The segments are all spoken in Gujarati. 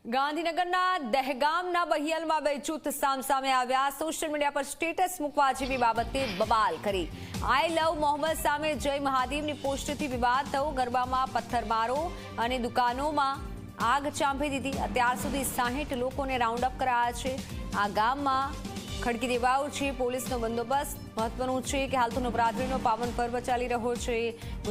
ગાંધીનગરના દહેગામના બહિયલમાં બે જૂથ સામસામે આવ્યા। સોશિયલ મીડિયા પર સ્ટેટસ મૂકવા જેવી બાબતે બબાલ કરી। આઈ લવ મોહમ્મદ સામે જય મહાદેવની પોસ્ટથી વિવાદ થયો। ગરબામાં પથ્થરમારો અને દુકાનોમાં આગ ચાંપી દીધી। અત્યાર સુધી 60 લોકોને રાઉન્ડ અપ કરાયા છે। આ ગામમાં ખડકી દેવાયો છે। પોલીસનો બંદોબસ્ત। મહત્વનું છે કે હાલ તો નવરાત્રિનો પાવન પર્વ ચાલી રહ્યો છે।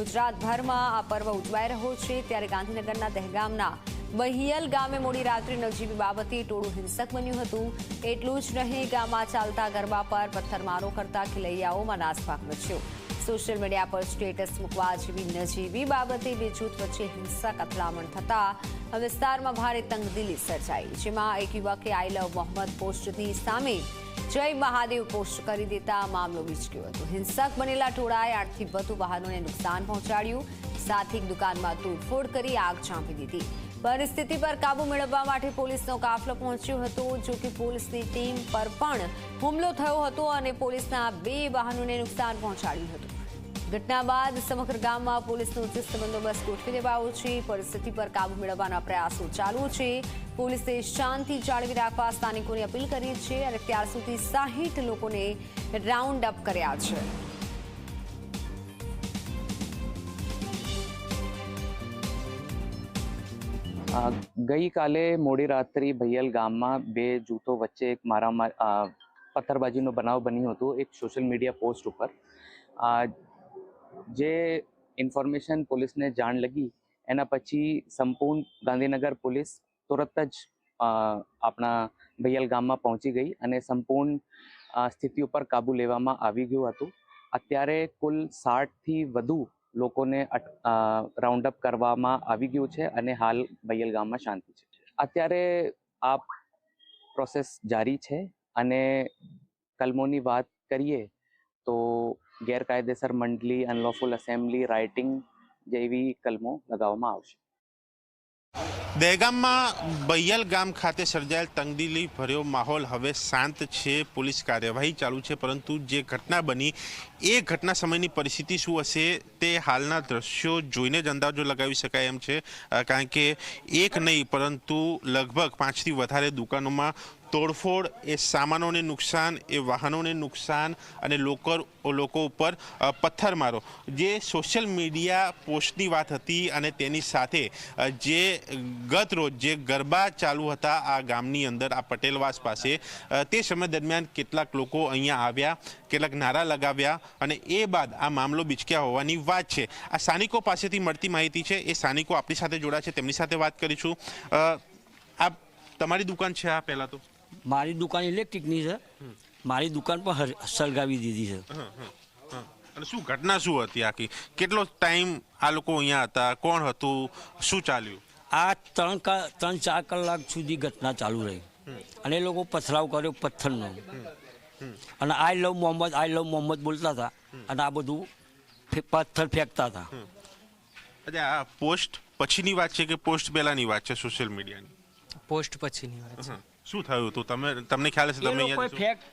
ગુજરાતભરમાં આ પર્વ ઉજવાઈ રહ્યો છે, ત્યારે ગાંધીનગરના દહેગામના બહિયલ ગામે મોડી રાત્રે નજીવી બાબતે ટોળું હિંસક બન્યું હતું। એટલું જ નહીં, ગામમાં ચાલતા ગરબા પર પથ્થરમારો કરતા ખેલૈયાઓમાં નાસભાગ મચ્યો। સોશિયલ મીડિયા પર સ્ટેટસ મૂકવા જેવી નજીવી બાબતે બે જૂથ વચ્ચે હિંસક અથડામણ થતા વિસ્તારમાં ભારે તંગદિલી સર્જાઈ, જેમાં એક યુવકે આઈ લવ મોહમ્મદ પોસ્ટની સામે જય મહાદેવ પોસ્ટ કરી દેતા મામલો વિચક્યો હતો। હિંસક બનેલા ટોળાએ 8 થી વધુ વાહનોને નુકસાન પહોંચાડ્યું, સાથે એક દુકાનમાં તોડફોડ કરી આગ ચાંપી દીધી। પરિસ્થિતિ પર કાબુ મેળવવા માટે પોલીસનો કાફલો પહોંચ્યો હતો, જો કે પોલીસની ટીમ પર પણ હુમલો થયો હતો અને પોલીસના 2 વાહનોને નુકસાન પહોંચાડ્યું હતું। ઘટના બાદ સમગ્ર ગામમાં પોલીસનો ચુસ્ત બંદોબસ્ત ગોઠવી દેવાયો છે। પરિસ્થિતિ પર કાબુ મેળવવાના પ્રયાસો ચાલુ છે। પોલીસે શાંતિ જાળવી રાખવા સ્થાનિકોને અપીલ કરી છે અને અત્યાર સુધી 60 લોકોને રાઉન્ડ અપ કર્યા છે। ગઈકાલે મોડી રાત્રિ ભૈયલ ગામમાં બે જૂથો વચ્ચે એક પથ્થરબાજીનો બનાવ બન્યો હતો એક સોશિયલ મીડિયા પોસ્ટ ઉપર। જે ઇન્ફોર્મેશન પોલીસને જાણ લગી એના પછી સંપૂર્ણ ગાંધીનગર પોલીસ તુરત જ આપણા ભૈયલ ગામમાં પહોંચી ગઈ અને સંપૂર્ણ સ્થિતિ ઉપર કાબુ લેવામાં આવી ગયું હતું। અત્યારે કુલ 60થી વધુ લોકોને રાઉન્ડ અપ કરવામાં આવી ગયું છે અને હાલ ભૈયલ ગામમાં શાંતિ છે। અત્યારે આ પ્રોસેસ જારી છે અને કલમોની વાત કરીએ તો ગેરકાયદેસર મંડળી, અનલોફુલ એસેમ્બલી, રાઇટિંગ જેવી કલમો લગાવવામાં આવશે। દહેગામમાં બહિયલ ગામ ખાતે સર્જાયેલ તંગદિલી ભર્યો માહોલ હવે શાંત છે। પોલીસ કાર્યવાહી ચાલુ છે, પરંતુ જે ઘટના બની એ ઘટના સમયની પરિસ્થિતિ શું હશે તે હાલના દ્રશ્યો જોઈને જ અંદાજો લગાવી શકાય એમ છે, કારણ કે એક નહીં પરંતુ લગભગ 5થી વધારે દુકાનોમાં તોડફોડ, એ સામાનોને નુકસાન, એ વાહનોને નુકસાન અને લોકો ઉપર પથ્થરમારો। જે સોશિયલ મીડિયા પોસ્ટની વાત હતી અને તેની સાથે જે ગત રોજ જે ગરબા ચાલુ હતા આ ગામની અંદર, આ પટેલવાસ પાસે, તે સમય દરમિયાન કેટલાક લોકો અહીંયા આવ્યા, કેટલાક નારા લગાવ્યા અને એ બાદ આ મામલો બિચક્યા હોવાની વાત છે। આ સ્થાનિકો પાસેથી મળતી માહિતી છે, એ સ્થાનિકો આપણી સાથે જોડા છે, તેમની સાથે વાત કરીશું। આ તમારી દુકાન છે? આ પહેલાં તો મારી દુકાન ઇલેક્ટ્રિકની છે। મારી દુકાન પણ સળગાવી દીધી છે। અને શું ઘટના શું હતી આખી? કેટલો ટાઈમ આ લોકો અહીંયા હતા? કોણ હતું? શું ચાલ્યું? આ 3-4 કલાક સુધી ઘટના ચાલુ રહી અને એ લોકો પથરાવ કર્યો પથ્થરનો અને આઈ લવ મોહમ્મદ બોલતા હતા અને આ બધું પથ્થર ફેંકતા હતા। અચ્છા, આ પોસ્ટ પછીની વાત છે કે પોસ્ટ પહેલાની વાત છે? સોશિયલ મીડિયાની પોસ્ટ પછીની વાત છે। શું થયું હતું? તમને ખ્યાલ હશે? તમે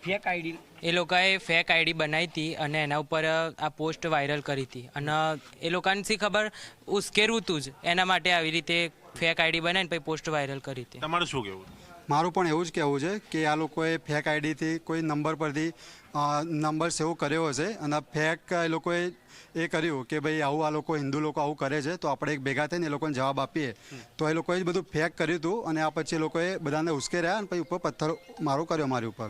ફેક આઈડી, એ લોકોએ ફેક આઈડી બનાવી હતી અને એના ઉપર આ પોસ્ટ વાયરલ કરી હતી અને એ લોકોને શી ખબર ઉશ્કેરવું હતું જ, એના માટે આવી રીતે ફેક આઈડી બનાવીને પછી પોસ્ટ વાયરલ કરી હતી। તમારું શું કહેવું? મારું પણ એવું જ કહેવું છે કે આ લોકોએ ફેક આઈડીથી કોઈ નંબર પરથી નંબર સેવ કર્યો હશે અને ફેક એ લોકોએ એ કર્યું કે ભાઈ આવું આ લોકો હિન્દુ લોકો આવું કરે છે તો આપણે એક ભેગા થઈને એ લોકોને જવાબ આપીએ, તો એ લોકોએ જ બધું ફેક કર્યું હતું અને આ પછી એ લોકોએ બધાને ઉશ્કેર્યા અને પછી ઉપર પથ્થરમારો કર્યો મારી ઉપર।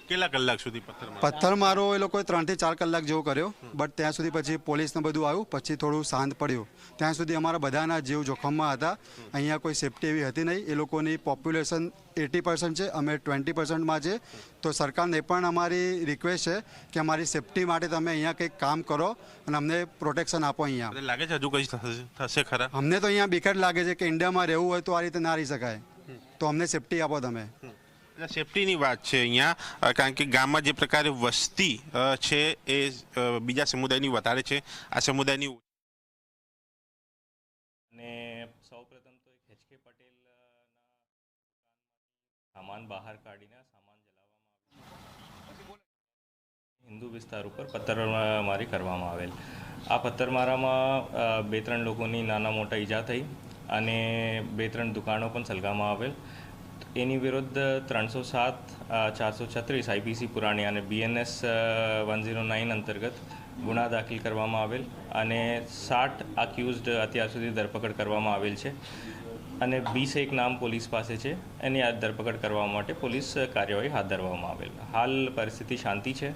કેટલા કલાક સુધી પથ્થરમારો એ લોકોએ 3 થી 4 કલાક જેવો કર્યો, બટ ત્યાં સુધી પછી પોલીસને બધું આવ્યું, પછી થોડું શાંત પડ્યું। ત્યાં સુધી અમારા બધાના જીવ જોખમમાં હતા। અહીંયા કોઈ સેફટી એવી હતી નહીં। એ લોકોની પોપ્યુલેશન 80% છે, અમે 20%માં છે, તો સરકારને પણ અમારી રિક્વેસ્ટ છે કે અમારી સેફટી માટે તમે અહીંયા કંઈક કામ કરો અને અમને પ્રોટેક્શન આપો। અહીંયા લાગે છે હજુ કંઈ થશે ખરા? અમને તો અહીંયા બીકટ લાગે છે કે ઇન્ડિયામાં રહેવું હોય તો આ રીતે ના રહી શકાય, તો અમને સેફટી આપો તમે। સેફટીની વાત છે અહીંયા, કારણ કે ગામમાં જે પ્રકારે વસ્તી છે એ બીજા સમુદાયની વધારે છે, આ સમુદાયની અને સૌપ્રથમ તો HK પટેલના સામાન બહાર કાઢીને સામાન જલાવવામાં આવ્યું। હિન્દુ વિસ્તાર ઉપર પથ્થરમારી કરવામાં આવેલ। આ પથ્થરમારામાં 2-3 લોકોની નાના મોટા ઈજા થઈ અને 2-3 દુકાનો પણ સળગાવવામાં આવેલ. એની વિરુદ્ધ 307, 436 આઈપીસી પુરાણી અને BNS 109 અંતર્ગત ગુના દાખલ કરવામાં આવેલ અને 60 અક્યુઝડ અત્યાર સુધી ધરપકડ કરવામાં આવેલ છે અને 21 નામ પોલીસ પાસે છે. એની આ ધરપકડ કરવા માટે પોલીસ કાર્યવાહી હાથ ધરવામાં આવેલ. હાલ પરિસ્થિતિ શાંતિ છે.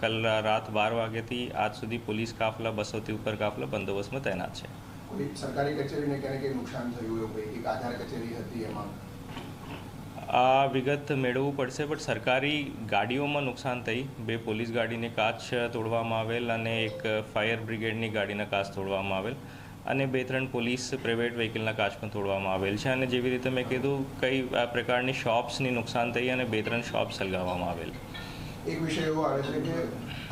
કલ રાત 12 વાગ્યાથી આજ સુધી પોલીસ કાફલા 200થી ઉપર કાફલા બંદોબસ્તમાં તૈનાત છે. સરકારી કચેરીને ક્યાંય કંઈ નુકસાન થયું એવું કંઈ એક આધાર કચેરી હતી એમાં આ વિગત મેળવવું પડશે, બટ સરકારી ગાડીઓમાં નુકસાન થઈ. 2 પોલીસ ગાડીને કાચ તોડવામાં આવેલ અને એક ફાયર બ્રિગેડની ગાડીના કાચ તોડવામાં આવેલ અને 2-3 પોલીસ પ્રાઇવેટ વ્હીકલના કાચ પણ તોડવામાં આવેલ છે. અને જેવી રીતે મેં કીધું કઈ પ્રકારની શોપ્સની નુકસાન થઈ અને 2-3 શોપ સળગાવવામાં આવેલ. એક વિષય એવો આવે છે કે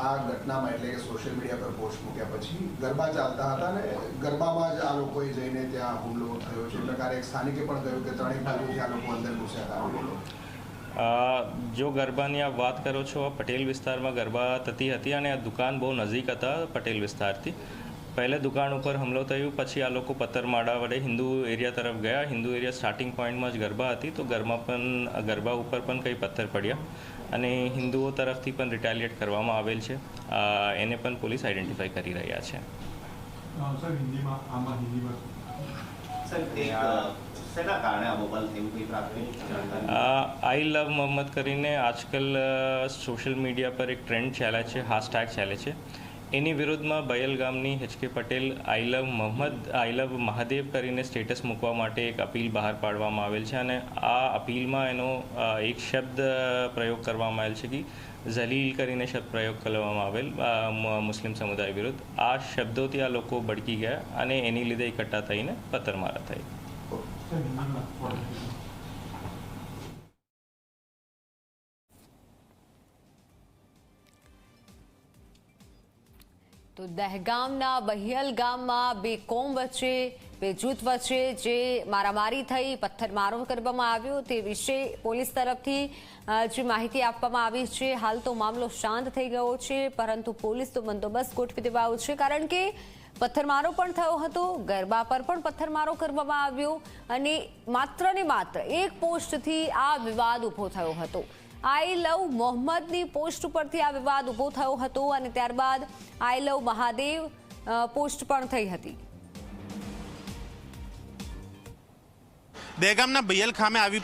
આ ઘટનામાં એટલે કે સોશિયલ મીડિયા પર પોસ્ટ મૂક્યા પછી ગરબા ચાલતા હતા ને ગરબામાં જ આ લોકોએ જઈને ત્યાં હુમલો થયો છે. એ પ્રકારે એક સ્થાનિકે પણ કહ્યું કે 3 બાજુથી આ લોકો અંદર ઘૂસ્યા હતા. જો ગરબાની આપ વાત કરો છો, પટેલ વિસ્તારમાં ગરબા થતી હતી અને આ દુકાન બહુ નજીક હતા પટેલ વિસ્તારથી. પહેલે દુકાન ઉપર હુમલો થયો, પછી આ લોકો પથ્થરમારા વડે હિન્દુ એરિયા તરફ ગયા. હિન્દુ એરિયા સ્ટાર્ટિંગ પોઈન્ટમાં જ ગરબા હતી તો ગરબા ઉપર પણ કંઈ પથ્થર પડ્યા અને હિન્દુઓ તરફથી પણ રિટાલિએટ કરવામાં આવેલ છે. એને પણ પોલીસ આઈડેન્ટિફાઈ કરી રહ્યા છે. આઈ લવ મોહમ્મદ કરીને આજકાલ સોશિયલ મીડિયા પર એક ટ્રેન્ડ ચાલે છે, # ચાલે છે. એની વિરુદ્ધમાં બયલ ગામની HK પટેલ આઈ લવ મહાદેવ કરીને સ્ટેટસ મૂકવા માટે એક અપીલ બહાર પાડવામાં આવેલ છે અને આ અપીલમાં એનો એક શબ્દ પ્રયોગ કરવામાં આવેલ છે કે ઝલીલ કરીને શબ્દ પ્રયોગ કરવામાં આવેલ મુસ્લિમ સમુદાય વિરુદ્ધ. આ શબ્દોથી આ લોકો ભડકી ગયા અને એની લીધે એકઠા થઈને પથ્થરમારા થઈ. તો દહેગામના બહિયલ ગામમાં 2 કોમ વચ્ચે 2 જૂથ વચ્ચે જે મારામારી થઈ, પથ્થરમારો કરવામાં આવ્યો તે વિશે પોલીસ તરફથી જે માહિતી આપવામાં આવી છે. હાલ તો મામલો શાંત થઈ ગયો છે, પરંતુ પોલીસનો બંદોબસ્ત ગોઠવી દેવાયો છે કારણ કે પથ્થરમારો પણ થયો હતો, ગરબા પર પણ પથ્થરમારો કરવામાં આવ્યો અને માત્ર ને માત્ર એક પોસ્ટથી આ વિવાદ ઊભો થયો હતો. આઈ લવ મોહમ્મદની પોસ્ટ ઉપરથી આ વિવાદ ઊભો થયો હતો અને ત્યારબાદ આઈ લવ મહાદેવ પોસ્ટ પણ થઈ હતી. દહેગામના બૈયલ ખામે આવી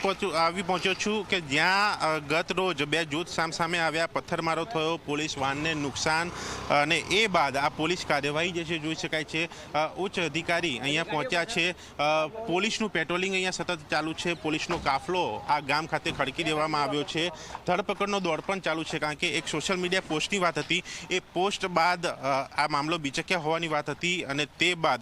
પહોંચ્યો છું કે જ્યાં ગત રોજ 2 જૂથ સામસામે આવ્યા, પથ્થરમારો થયો, પોલીસ વાહનને નુકસાન અને એ બાદ આ પોલીસ કાર્યવાહી જે છે જોઈ શકાય છે. ઉચ્ચ અધિકારી અહીંયા પહોંચ્યા છે. પોલીસનું પેટ્રોલિંગ અહીંયા સતત ચાલુ છે. પોલીસનો કાફલો આ ગામ ખાતે ખડકી દેવામાં આવ્યો છે. ધરપકડનો દોડ પણ ચાલુ છે કારણ કે એક સોશિયલ મીડિયા પોસ્ટની વાત હતી. એ પોસ્ટ બાદ આ મામલો બિચક્યા હોવાની વાત હતી અને તે બાદ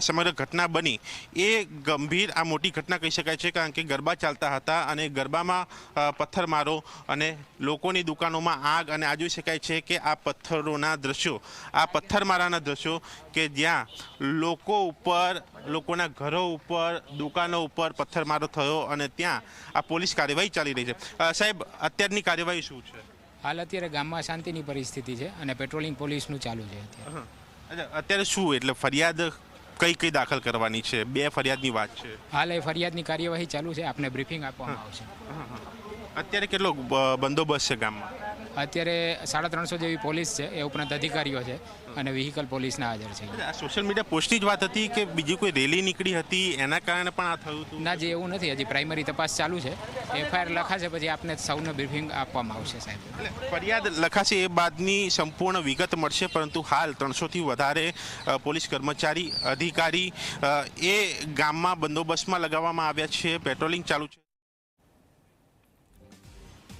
સમગ્ર ઘટના બની. એ ગંભીર આ મોટી ઘટના કહી શકાય છે કારણ કે ગરબા ચાલતા હતા અને ગરબામાં પથ્થરમારો અને લોકોની દુકાનોમાં આગ અને આ જોઈ શકાય છે કે આ પથ્થરોના દ્રશ્યો, આ પથ્થરમારાના દ્રશ્યો કે જ્યાં લોકો ઉપર, લોકોના ઘરો ઉપર, દુકાનો ઉપર પથ્થરમારો થયો અને ત્યાં આ પોલીસ કાર્યવાહી ચાલી રહી છે. સાહેબ, અત્યારની કાર્યવાહી શું છે? હાલ અત્યારે ગામમાં શાંતિની પરિસ્થિતિ છે અને પેટ્રોલિંગ પોલીસનું ચાલુ છે. અત્યારે શું એટલે ફરિયાદ કઈ દાખલ કરવાની છે? 2 ફરિયાદની વાત છે. હાલ એ ફરિયાદની કાર્યવાહી ચાલુ છે. આપને બ્રીફિંગ આપવામાં આવશે. અત્યારે કેટલો બંદોબસ્ત છે ગામમાં? અત્યારે 350 જેવી પોલીસ છે, એ ઉપરાંત અધિકારીઓ છે અને વ્હીકલ પોલીસના હાજર છે. આ સોશિયલ મીડિયા પોસ્ટની જ વાત હતી કે બીજી કોઈ રેલી નીકળી હતી એના કારણે પણ આ થયું હતું? ના, જે એવું નથી. હજી પ્રાઇમરી તપાસ ચાલુ છે. FIR લખાશે પછી આપને સૌને બ્રીફિંગ આપવામાં આવશે સાહેબ. એટલે ફરિયાદ લખાશે એ બાદની સંપૂર્ણ વિગત મળશે, પરંતુ હાલ 300થી વધારે પોલીસ કર્મચારી, અધિકારી એ ગામમાં બંદોબસ્તમાં લગાવવામાં આવ્યા છે. પેટ્રોલિંગ ચાલુ છે.